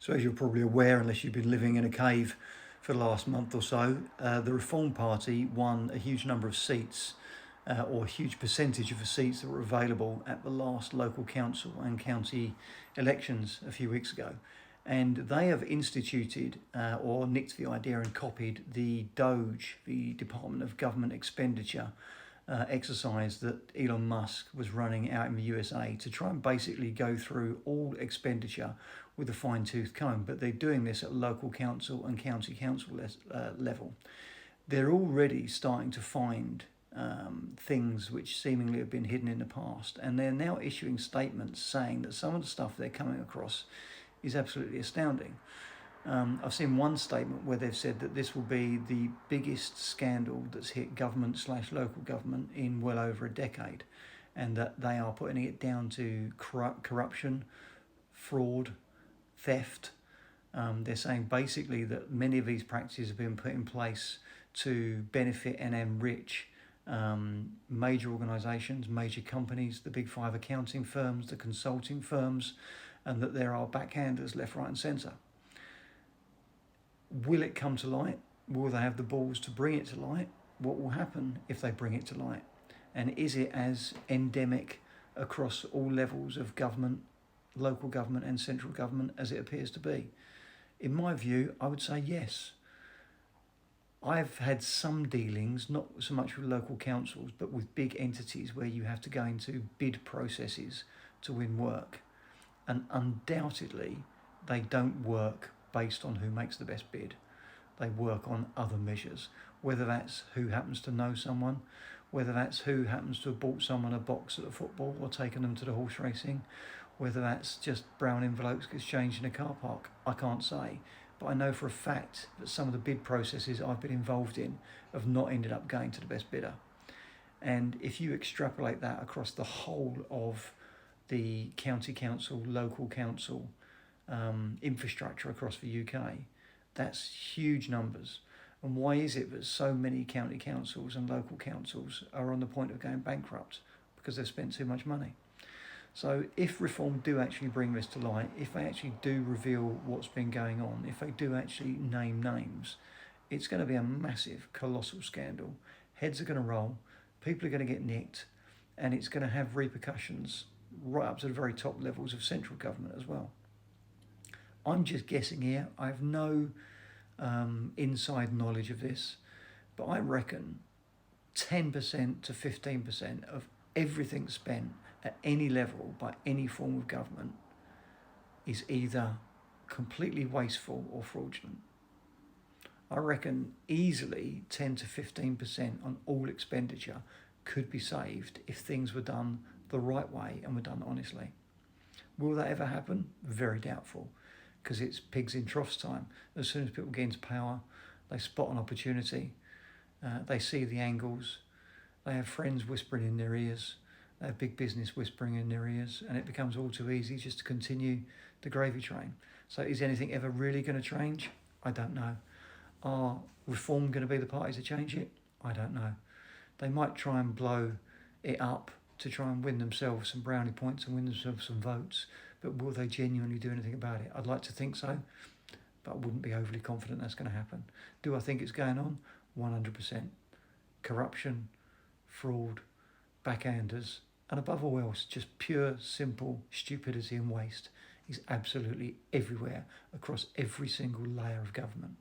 So as you're probably aware, unless you've been living in a cave for the last month or so, the Reform Party won a huge number of seats, or a huge percentage of the seats that were available at the last local council and county elections a few weeks ago. And they have instituted, or nicked the idea and copied, the DOGE, the Department of Government Expenditure, exercise that Elon Musk was running out in the USA to try and basically go through all expenditure with a fine-tooth comb. But they're doing this at local council and county council level. They're already starting to find things which seemingly have been hidden in the past, and they're now issuing statements saying that some of the stuff they're coming across is absolutely astounding. I've seen one statement where they've said that this will be the biggest scandal that's hit government/local government in well over a decade, and that they are putting it down to corruption, fraud, theft. They're saying basically that many of these practices have been put in place to benefit and enrich major organisations, major companies, the big five accounting firms, the consulting firms, and that there are backhanders left, right and centre. Will it come to light? Will they have the balls to bring it to light? What will happen if they bring it to light? And is it as endemic across all levels of government, local government and central government as it appears to be? In my view, I would say yes. I've had some dealings, not so much with local councils, but with big entities where you have to go into bid processes to win work. And undoubtedly, they don't work based on who makes the best bid. They work on other measures, whether that's who happens to know someone, whether that's who happens to have bought someone a box at the football or taken them to the horse racing, whether that's just brown envelopes exchanged in a car park. I can't say. But I know for a fact that some of the bid processes I've been involved in have not ended up going to the best bidder. And if you extrapolate that across the whole of the county council, local council infrastructure across the UK, that's huge numbers. And why is it that so many county councils and local councils are on the point of going bankrupt? Because they've spent too much money. So if Reform do actually bring this to light, if they actually do reveal what's been going on, if they do actually name names, it's going to be a massive, colossal scandal. Heads are going to roll, people are going to get nicked, and it's going to have repercussions right up to the very top levels of central government as well. I'm just guessing here. I have no inside knowledge of this, but I reckon 10% to 15% of everything spent at any level by any form of government is either completely wasteful or fraudulent. I reckon easily 10 to 15% on all expenditure could be saved if things were done the right way and were done honestly. Will that ever happen? Very doubtful, because it's pigs in troughs time. As soon as people get into power, they spot an opportunity, they see the angles, they have friends whispering in their ears, they have big business whispering in their ears, and it becomes all too easy just to continue the gravy train. So is anything ever really going to change? I don't know. Are Reform going to be the party to change it? I don't know. They might try and blow it up to try and win themselves some brownie points and win themselves some votes, but will they genuinely do anything about it? I'd like to think so, but I wouldn't be overly confident that's going to happen. Do I think it's going on? 100%. Corruption, fraud, backhanders, and above all else, just pure, simple stupidity and waste is absolutely everywhere across every single layer of government.